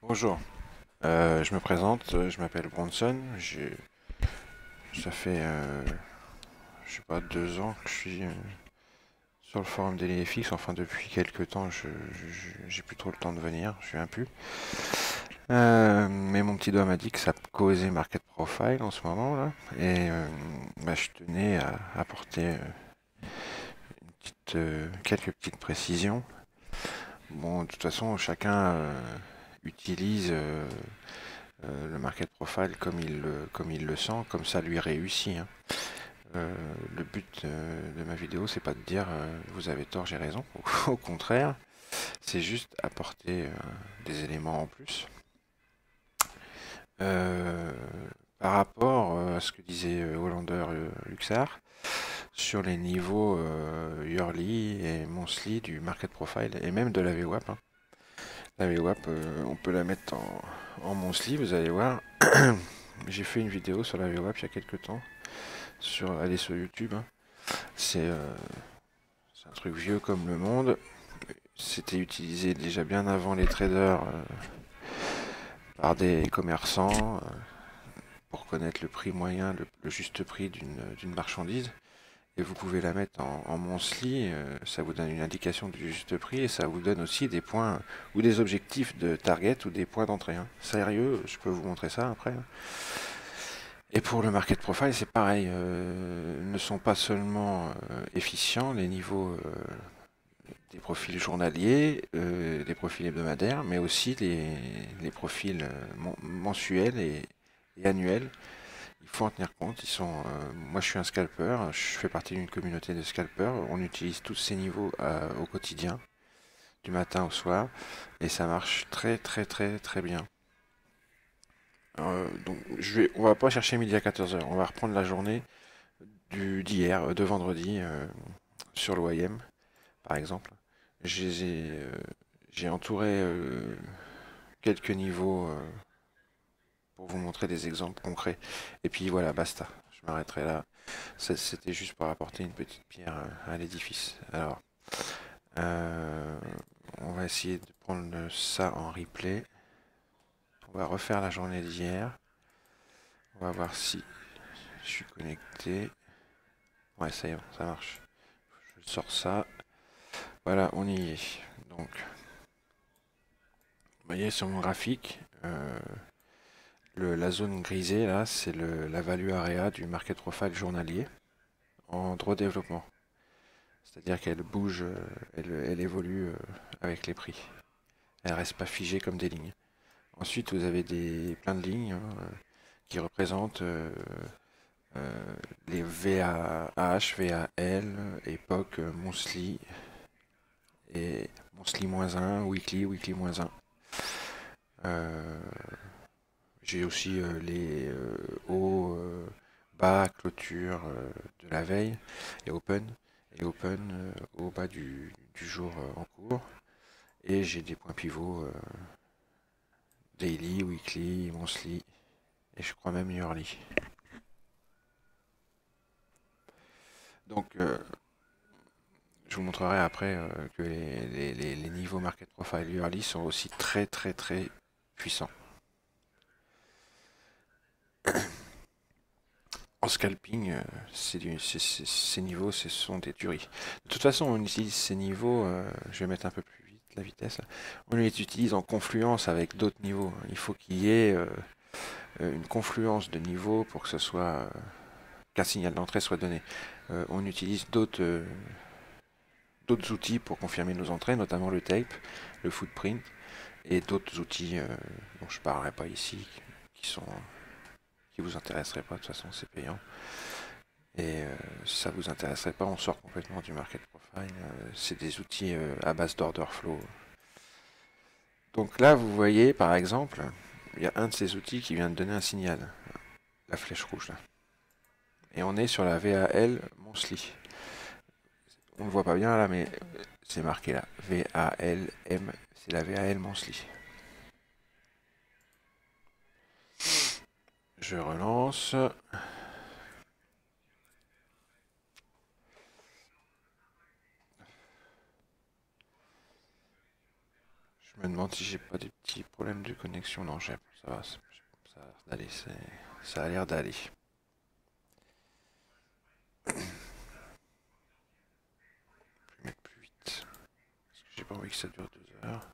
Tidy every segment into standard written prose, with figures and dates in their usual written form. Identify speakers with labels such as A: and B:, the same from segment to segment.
A: Bonjour, je me présente, je m'appelle Bronson, ça fait, je sais pas, 2 ans que je suis sur le forum des LFX, enfin depuis quelques temps, j'ai plus trop le temps de venir, je viens plus. Mais mon petit doigt m'a dit que ça causait Market Profile en ce moment là, et bah, je tenais à apporter quelques petites précisions. Bon, de toute façon, chacun utilise le market profile comme il le sent, comme ça lui réussit, hein. Euh, le but de ma vidéo, c'est pas de dire vous avez tort, j'ai raison. Au contraire, c'est juste apporter des éléments en plus. Euh, Par rapport à ce que disait Hollander Luxar sur les niveaux yearly et monthly du market profile et même de la VWAP, hein. La VWAP, on peut la mettre en monthly, vous allez voir. J'ai fait une vidéo sur la VWAP il y a quelques temps. Allez sur YouTube, hein. C'est un truc vieux comme le monde. C'était utilisé déjà bien avant les traders par des commerçants pour connaître le prix moyen, le juste prix d'une marchandise. Et vous pouvez la mettre en monthly, ça vous donne une indication du juste prix et ça vous donne aussi des points ou des objectifs de target ou des points d'entrée, hein. Sérieux, je peux vous montrer ça après, hein. Et pour le market profile, c'est pareil. Ne sont pas seulement efficients les niveaux des profils journaliers, des profils hebdomadaires, mais aussi les profils mensuels et annuels. Il faut en tenir compte. Moi, je suis un scalper. Je fais partie d'une communauté de scalpers. On utilise tous ces niveaux au quotidien, du matin au soir, et ça marche très très très très bien. Donc, on va pas chercher midi à 14 heures. On va reprendre la journée d'hier, de vendredi, sur l'OIM, par exemple. J'ai j'ai entouré quelques niveaux pour vous montrer des exemples concrets. Et puis voilà, basta. Je m'arrêterai là. C'était juste pour apporter une petite pierre à l'édifice. Alors, euh, on va essayer de prendre ça en replay. On va refaire la journée d'hier. On va voir si je suis connecté. Ouais, ça y est, ça marche. Je sors ça. Voilà, on y est. Donc, vous voyez sur mon graphique, la zone grisée là, c'est la value area du market profile journalier en droit développement. C'est-à-dire qu'elle bouge, elle évolue avec les prix. Elle reste pas figée comme des lignes. Ensuite, vous avez plein de lignes, hein, qui représentent les VAH, VAL, époque, monthly et monthly -1, weekly, weekly -1. Euh, j'ai aussi les hauts, bas, clôture de la veille et open au bas du jour en cours. Et j'ai des points pivots daily, weekly, monthly et je crois même yearly. Donc je vous montrerai après que les niveaux market profile yearly sont aussi très très très puissants. En scalping, ces niveaux, ce sont des tueries. De toute façon, on utilise ces niveaux, je vais mettre un peu plus vite la vitesse, là. On les utilise en confluence avec d'autres niveaux. Il faut qu'il y ait une confluence de niveaux pour que ce soit qu'un signal d'entrée soit donné. On utilise d'autres outils pour confirmer nos entrées, notamment le tape, le footprint, et d'autres outils dont je ne parlerai pas ici, qui vous intéresseraient pas, de toute façon c'est payant. Et si ça vous intéresserait pas, on sort complètement du market profile. C'est des outils à base d'order flow. Donc là, vous voyez, par exemple, il y a un de ces outils qui vient de donner un signal, la flèche rouge là. Et on est sur la VAL monthly. On ne le voit pas bien là, mais c'est marqué là. VALM, c'est la VAL monthly. Je relance. Je me demande si j'ai pas des petits problèmes de connexion. Non, ça va, ça a l'air d'aller. Ça a l'air d'aller. Je vais mettre plus vite. Parce que j'ai pas envie que ça dure 2 heures.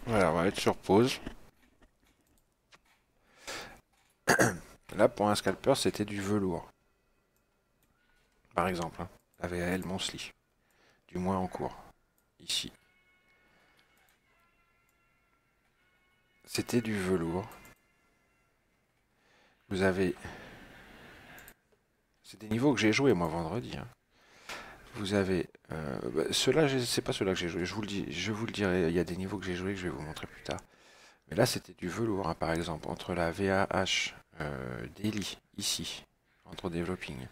A: Voilà, on va être sur pause. Là, pour un scalper, c'était du velours. Par exemple, hein, la VAL Monthly. Du moins en cours. Ici. C'était du velours. Vous avez... C'est des niveaux que j'ai joué moi vendredi. Hein. Vous avez... ceux-là, c'est pas ceux-là que j'ai joué. Je vous le dirai. Il y a des niveaux que j'ai joué que je vais vous montrer plus tard. Mais là, c'était du velours, hein, par exemple. Entre la VAH Daily, ici, entre Developing,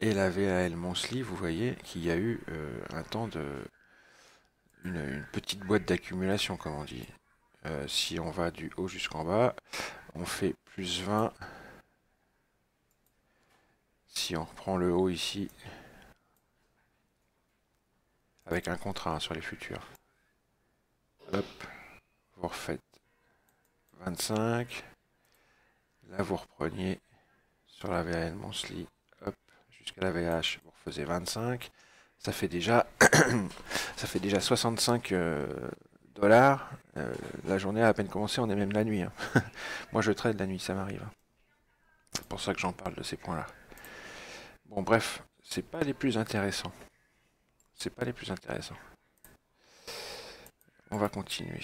A: et la VAL Monthly, vous voyez qu'il y a eu un temps de... Une petite boîte d'accumulation, comme on dit. Si on va du haut jusqu'en bas, on fait plus 20. Si on reprend le haut ici, avec un contrat hein, sur les futurs. Hop, vous refaites 25. Là, vous repreniez sur la VAL Monthly, hop, jusqu'à la VH, vous refaisez 25. Ça fait déjà, ça fait déjà 65 dollars. La journée a à peine commencé, on est même la nuit. Hein. Moi, je trade la nuit, ça m'arrive. C'est pour ça que j'en parle de ces points-là. Bon, bref, c'est pas les plus intéressants. C'est pas les plus intéressants. On va continuer.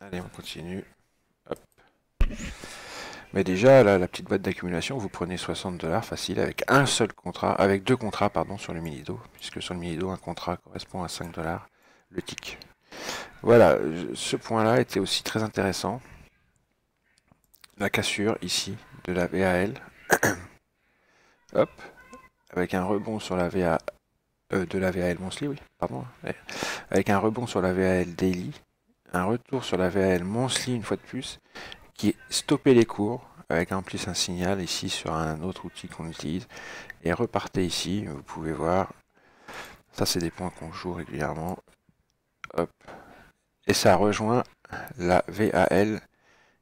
A: Allez, on continue. Hop. Mais déjà, là, la petite boîte d'accumulation, vous prenez 60 dollars facile avec un seul contrat, avec deux contrats, pardon, sur le Minido, puisque sur le Minido, un contrat correspond à 5 dollars le tick. Voilà, ce point-là était aussi très intéressant. La cassure ici de la VAL, hop, avec un rebond sur la VA, de la VAL Monthly, oui, pardon, ouais. Avec un rebond sur la VAL Daily, un retour sur la VAL Monthly une fois de plus, qui stoppait les cours, avec en plus un signal ici sur un autre outil qu'on utilise, et repartez ici, vous pouvez voir, ça c'est des points qu'on joue régulièrement, hop, et ça rejoint la VAL,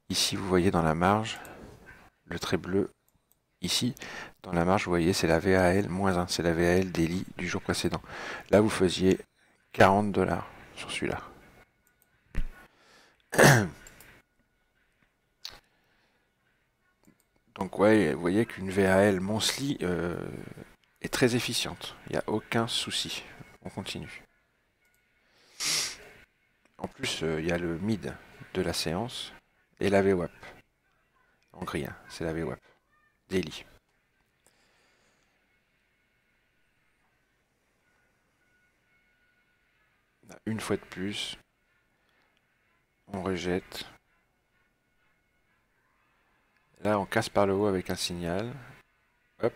A: ici vous voyez dans la marge, le trait bleu, ici, dans la marge, vous voyez, c'est la VAL-1, c'est la VAL daily du jour précédent. Là, vous faisiez 40 dollars sur celui-là. Donc ouais, vous voyez qu'une VAL monthly est très efficiente. Il n'y a aucun souci. On continue. En plus, il y a le mid de la séance et la VWAP. En gris, hein, c'est la VWAP. Daily. Une fois de plus, on rejette. Là, on casse par le haut avec un signal. Hop.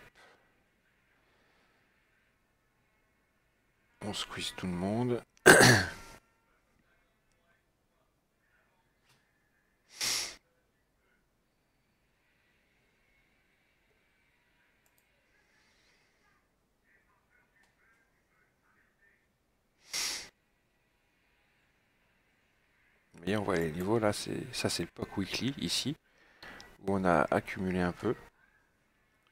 A: On squeeze tout le monde. Vous voyez, on voit les niveaux là, ça c'est le POC Weekly ici, où on a accumulé un peu.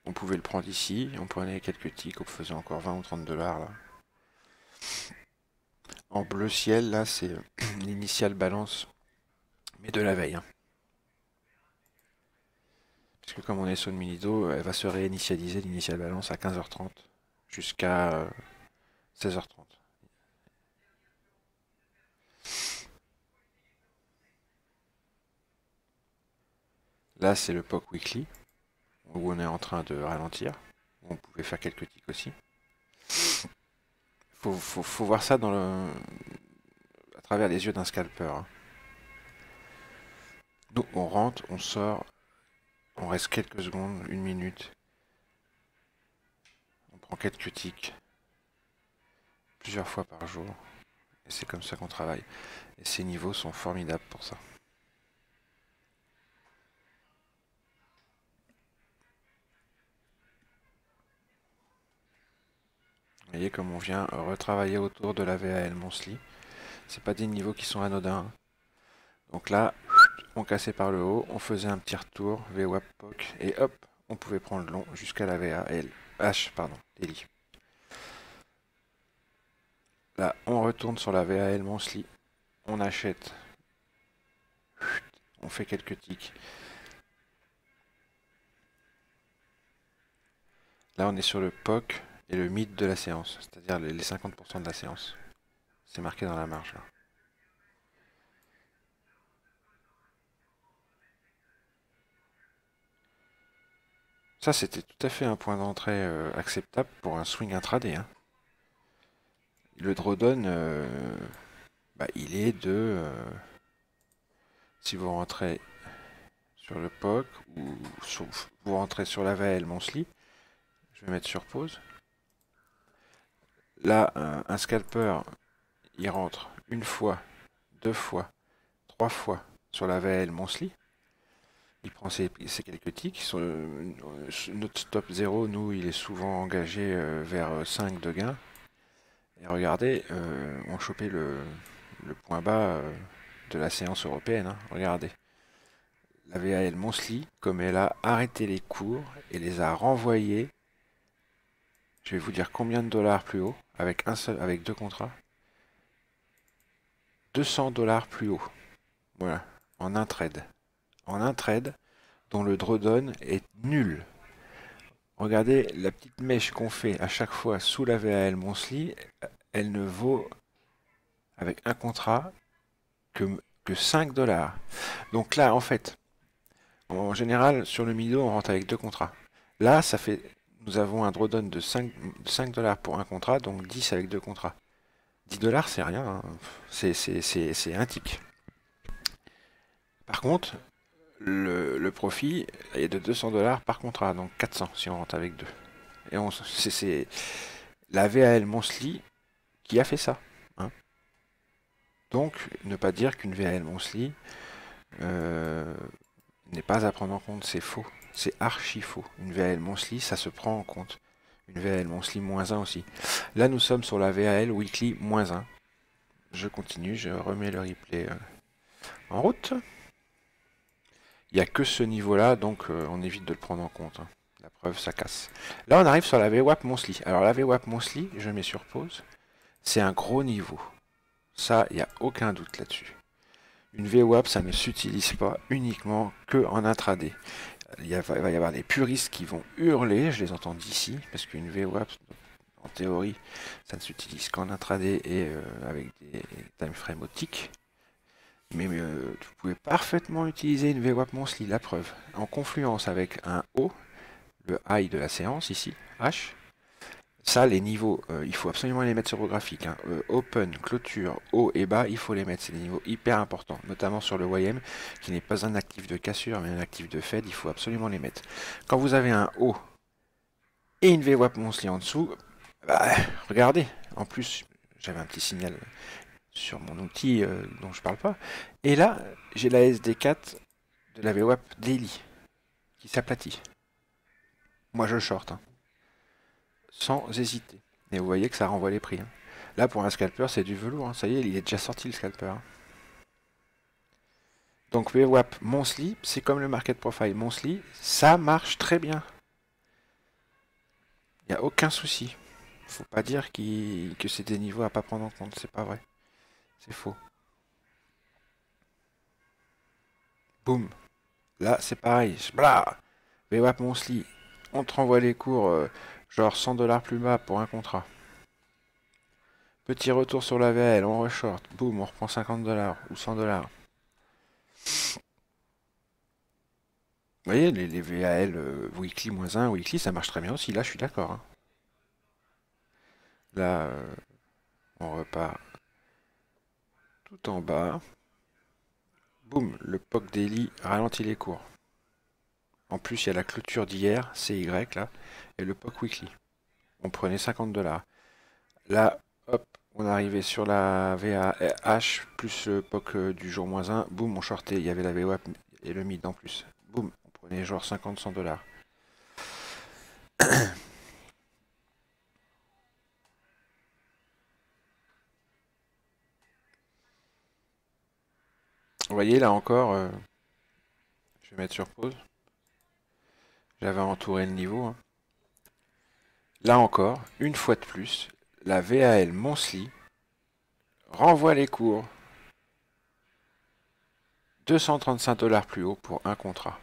A: On pouvait le prendre ici, on prenait quelques ticks, on faisait encore 20 ou 30 dollars là. En bleu ciel, là c'est l'initial balance, mais de la veille. Hein. Parce que comme on est sur le Minido, elle va se réinitialiser l'initial balance à 15h30 jusqu'à 16h30. Là c'est le POC Weekly, où on est en train de ralentir. On pouvait faire quelques ticks aussi. Faut voir ça à travers les yeux d'un scalper. Hein. Nous, on rentre, on sort, on reste quelques secondes, une minute, on prend quelques ticks, plusieurs fois par jour, et c'est comme ça qu'on travaille. Et ces niveaux sont formidables pour ça. Vous voyez comme on vient retravailler autour de la VAL Monthly. C'est pas des niveaux qui sont anodins, hein. Donc là, on cassait par le haut, on faisait un petit retour, VWAP POC, et hop, on pouvait prendre le long jusqu'à la VAL, H, pardon, Daily. Là, on retourne sur la VAL Monthly, on achète, on fait quelques ticks. Là, on est sur le POC et le mid de la séance, c'est-à-dire les 50% de la séance. C'est marqué dans la marge là. Ça, c'était tout à fait un point d'entrée acceptable pour un swing intraday, hein. Le drawdown, bah, il est de... si vous rentrez sur le POC ou vous rentrez sur la VAL Monthly, je vais mettre sur pause. Là, un scalper, il rentre une fois, deux fois, trois fois sur la VAL Monthly. Il prend ses quelques ticks. Notre stop 0, nous, il est souvent engagé vers 5 de gain. Et regardez, on chopait le point bas de la séance européenne, hein. Regardez. La VAL Monthly, comme elle a arrêté les cours et les a renvoyés, je vais vous dire combien de dollars plus haut, avec deux contrats. 200 dollars plus haut. Voilà, en un trade. En un trade dont le drawdown est nul. Regardez la petite mèche qu'on fait à chaque fois sous la VAL Monthly, elle ne vaut avec un contrat que 5 dollars. Donc là, en fait, en général, sur le Mido, on rentre avec deux contrats. Là, ça fait, nous avons un drawdown de 5 dollars pour un contrat, donc 10 avec deux contrats. 10 dollars, c'est rien, hein. C'est un tick. Par contre, le profit est de 200 dollars par contrat, donc 400 si on rentre avec deux. Et c'est la VAL Monthly qui a fait ça, hein. Donc, ne pas dire qu'une VAL Monthly euh, n'est pas à prendre en compte, c'est faux. C'est archi faux. Une VAL Monthly, ça se prend en compte. Une VAL Monthly -1 aussi. Là, nous sommes sur la VAL Weekly -1. Je continue, je remets le replay en route. Il n'y a que ce niveau-là, donc on évite de le prendre en compte, hein. La preuve, ça casse. Là, on arrive sur la VWAP Monthly. Alors, la VWAP Monthly, je mets sur pause. C'est un gros niveau. Ça, il n'y a aucun doute là-dessus. Une VWAP, ça ne s'utilise pas uniquement que en intraday. Va y avoir des puristes qui vont hurler, je les entends d'ici, parce qu'une VWAP, en théorie, ça ne s'utilise qu'en intraday et avec des time frames optiques. Mais vous pouvez parfaitement utiliser une VWAP Monthly, la preuve, en confluence avec un haut, le high de la séance ici, H. Ça, les niveaux, il faut absolument les mettre sur vos graphiques, hein. Open, clôture, haut et bas, il faut les mettre. C'est des niveaux hyper importants, notamment sur le YM, qui n'est pas un actif de cassure, mais un actif de Fed. Il faut absolument les mettre. Quand vous avez un haut et une VWAP Monthly en dessous, bah, regardez. En plus, j'avais un petit signal sur mon outil dont je parle pas. Et là, j'ai la SD4 de la VWAP Daily qui s'aplatit. Moi, je short, hein, sans hésiter. Et vous voyez que ça renvoie les prix, hein. Là, pour un scalper, c'est du velours, hein. Ça y est, il est déjà sorti le scalper, hein. Donc, VWAP Monthly, c'est comme le Market Profile Monthly, ça marche très bien. Il n'y a aucun souci. Faut pas dire que c'est des niveaux à pas prendre en compte, c'est pas vrai. C'est faux. Boum. Là, c'est pareil. Blah. VWAP Monthly, on te renvoie les cours genre 100 dollars plus bas pour un contrat. Petit retour sur la VL, on reshort. Boum, on reprend 50 dollars ou 100 dollars. Vous voyez, les VAL weekly -1, weekly, ça marche très bien aussi. Là, je suis d'accord, hein. Là, on repart tout en bas. Boum, le POC Daily ralentit les cours. En plus, il y a la clôture d'hier, CY là, et le POC Weekly. On prenait 50 $. Là, hop, on arrivait sur la VAH plus le POC du jour -1. Boum, on shortait. Il y avait la VWAP et le mid en plus. Boum, on prenait genre 50-100 $. Vous voyez là encore, je vais mettre sur pause. J'avais entouré le niveau, hein. Là encore, une fois de plus, la VAL Monthly renvoie les cours 235 $ plus haut pour un contrat.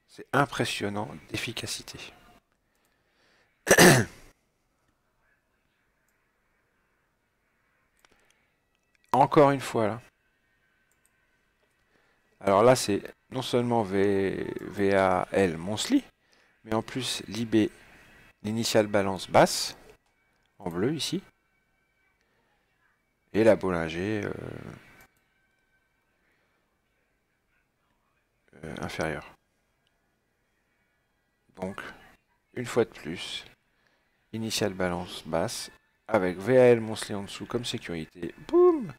A: C'est impressionnant d'efficacité. Encore une fois là. Alors là, c'est non seulement VAL Monthly, mais en plus l'IB, l'initial balance basse, en bleu ici, et la Bollinger inférieure. Donc, une fois de plus, initial balance basse, avec VAL Monthly en dessous comme sécurité, boum,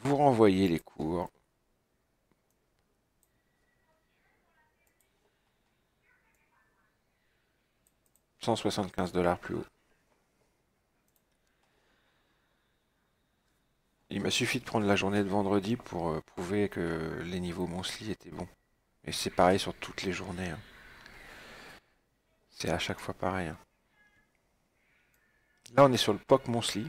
A: vous renvoyez les cours. $175 plus haut. Il m'a suffi de prendre la journée de vendredi pour prouver que les niveaux monthly étaient bons. Et c'est pareil sur toutes les journées, hein. C'est à chaque fois pareil, hein. Là, on est sur le POC monthly.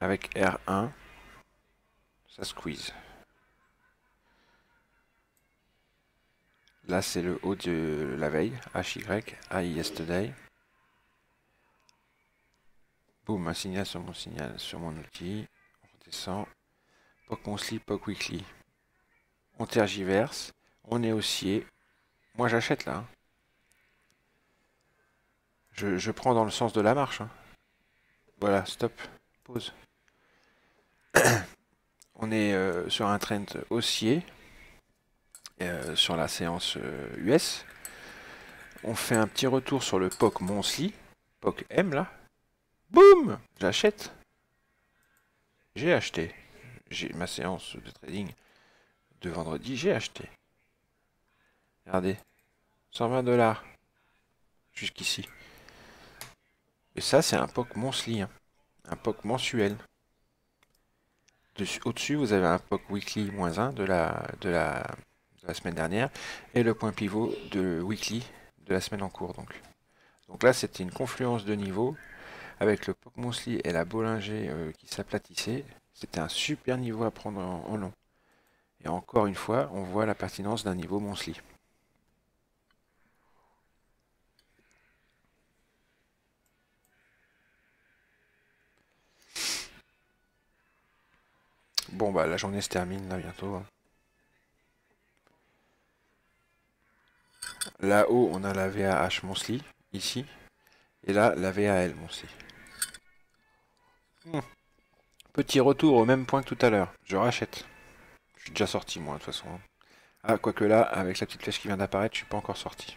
A: Avec R1. Ça squeeze. Là, c'est le haut de la veille. HY. High yesterday. Boum, un signal, sur mon outil. On redescend. POC monthly, POC weekly. On tergiverse. On est haussier. Moi, j'achète là, hein. Je prends dans le sens de la marche, hein. Voilà, stop. Pause. On est sur un trend haussier sur la séance US. On fait un petit retour sur le POC monthly, POC M là. Boum, j'achète. J'ai acheté. J'ai ma séance de trading de vendredi, j'ai acheté. Regardez, 120 $. Jusqu'ici. Et ça, c'est un POC monthly, hein. Un POC mensuel. Au-dessus, vous avez un POC weekly -1 de la semaine dernière et le point pivot de weekly de la semaine en cours. Donc là, c'était une confluence de niveaux avec le POC monthly et la Bollinger qui s'aplatissaient. C'était un super niveau à prendre en long. Et encore une fois, on voit la pertinence d'un niveau monthly. Bon, bah la journée se termine là bientôt, hein. Là-haut, on a la VAH monthly, ici. Et là, la VAL monthly. Petit retour au même point que tout à l'heure. Je rachète. Je suis déjà sorti, moi, de toute façon. Ah, quoique là, avec la petite flèche qui vient d'apparaître, je suis pas encore sorti.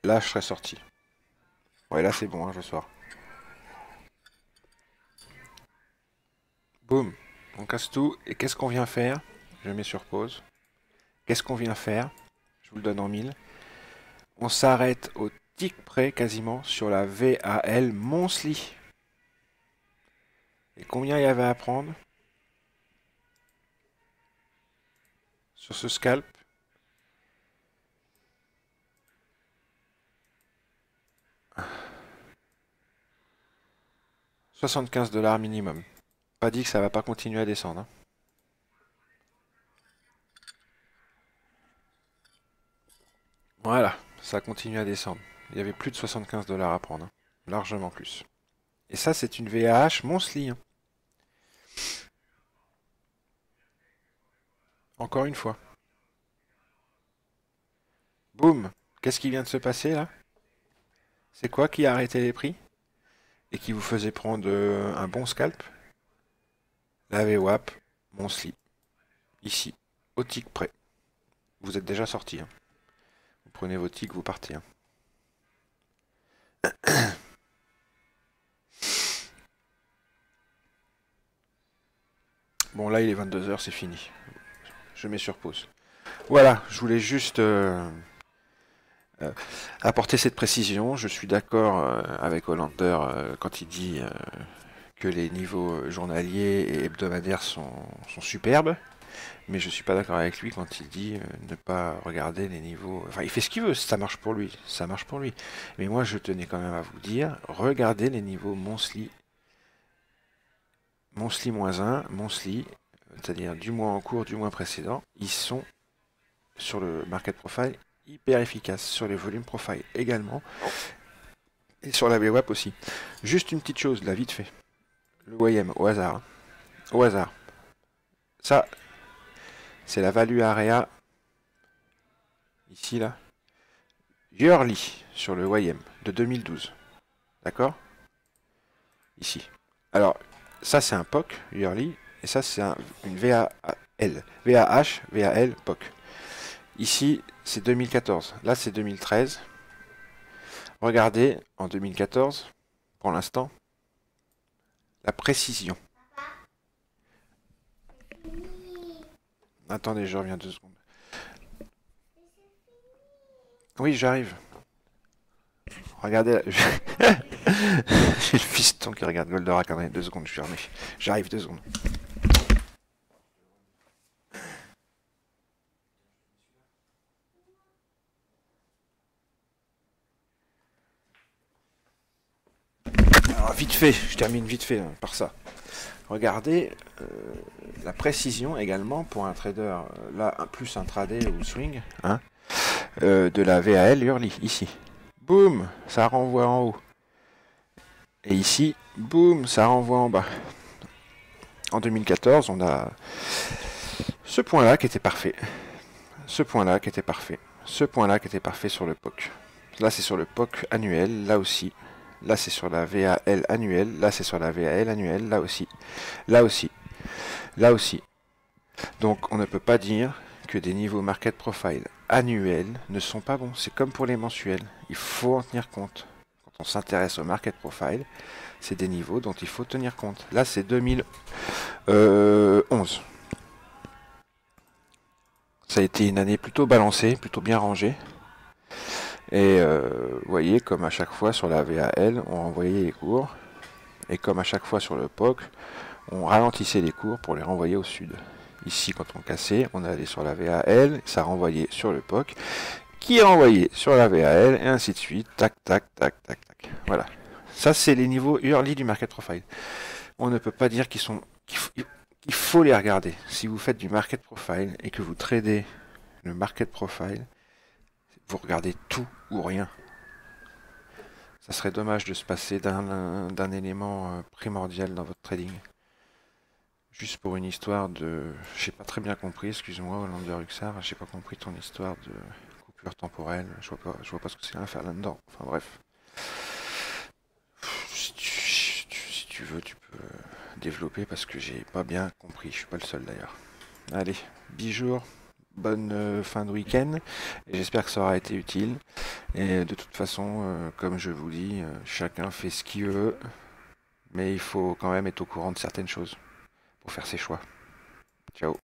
A: Là, je serais sorti. Ouais, là, c'est bon, hein, je sors. Boum. On casse tout. Et qu'est-ce qu'on vient faire? Je mets sur pause. Qu'est-ce qu'on vient faire? Je vous le donne en mille. On s'arrête au tic près, quasiment, sur la VAL monthly. Et combien il y avait à prendre sur ce scalp? $75 minimum. Pas dit que ça va pas continuer à descendre, hein. Voilà, ça continue à descendre. Il y avait plus de $75 à prendre, hein. Largement plus. Et ça, c'est une VAH monthly, hein. Encore une fois. Boum. Qu'est-ce qui vient de se passer là? C'est quoi qui a arrêté les prix? et qui vous faisait prendre un bon scalp, la VWAP, Monthly, ici, au tick près. Vous êtes déjà sorti. Hein. Vous prenez vos ticks, vous partez. Hein. Bon, là, il est 22 h, c'est fini. Je mets sur pause. Voilà, je voulais juste apporter cette précision. Je suis d'accord avec Hollander quand il dit que les niveaux journaliers et hebdomadaires sont superbes. Mais je suis pas d'accord avec lui quand il dit ne pas regarder les niveaux. Enfin, il fait ce qu'il veut, ça marche pour lui, ça marche pour lui. Mais moi, je tenais quand même à vous dire, regardez les niveaux monthly, monthly -1, monthly, c'est-à-dire du mois en cours, du mois précédent, ils sont sur le market profile hyper efficaces, sur les volumes profile également, et sur la VWAP aussi. Juste une petite chose, là, vite fait. Le YM, au hasard. Hein. Au hasard. Ça, c'est la value area, ici, là. Yearly, sur le YM, de 2012. D'accord? Ici. Alors, ça, c'est un POC, Yearly, et ça, c'est une VAL. VAH, VAL, POC. Ici, c'est 2014. Là, c'est 2013. Regardez, en 2014, pour l'instant, la précision. Attendez, je reviens 2 secondes. Oui, j'arrive. Regardez, j'ai le fiston qui regarde Goldorak. Attendez, 2 secondes, je suis remis. J'arrive 2 secondes. Alors, vite fait, je termine vite fait par ça. Regardez la précision également pour un trader, là, plus intraday ou swing, hein, de la VAL Yearly, ici. Boum, ça renvoie en haut. Et ici, boum, ça renvoie en bas. En 2014, on a ce point-là qui était parfait. Ce point-là qui était parfait. Ce point-là qui était parfait sur le POC. Là, c'est sur le POC annuel, là aussi. Là, c'est sur la VAL annuelle. Là, c'est sur la VAL annuelle, là aussi. Là aussi. Là aussi. Donc, on ne peut pas dire que des niveaux market profile annuels ne sont pas bons. C'est comme pour les mensuels. Il faut en tenir compte. Quand on s'intéresse au market profile, c'est des niveaux dont il faut tenir compte. Là, c'est 2011. Ça a été une année plutôt balancée, plutôt bien rangée. Et vous voyez, comme à chaque fois sur la VAL, on renvoyait les cours. Et comme à chaque fois sur le POC, on ralentissait les cours pour les renvoyer au sud. Ici, quand on cassait, on allait sur la VAL, ça renvoyait sur le POC, qui renvoyait sur la VAL, et ainsi de suite. Tac, tac, tac, tac, tac. Voilà. Ça, c'est les niveaux early du market profile. On ne peut pas dire qu'ils sont... Il faut les regarder. Si vous faites du market profile et que vous tradez le market profile, vous regardez tout ou rien. Ça serait dommage de se passer d'un élément primordial dans votre trading. Juste pour une histoire de... J'ai pas très bien compris, excuse-moi, Hollander Ruxar, j'ai pas compris ton histoire de coupure temporelle. Je vois pas ce que c'est à faire là-dedans. Enfin bref. Si tu veux, tu peux développer parce que j'ai pas bien compris. Je suis pas le seul d'ailleurs. Allez, bisous. Bonne fin de week-end, et j'espère que ça aura été utile. Et de toute façon, comme je vous dis, chacun fait ce qu'il veut, mais il faut quand même être au courant de certaines choses pour faire ses choix. Ciao.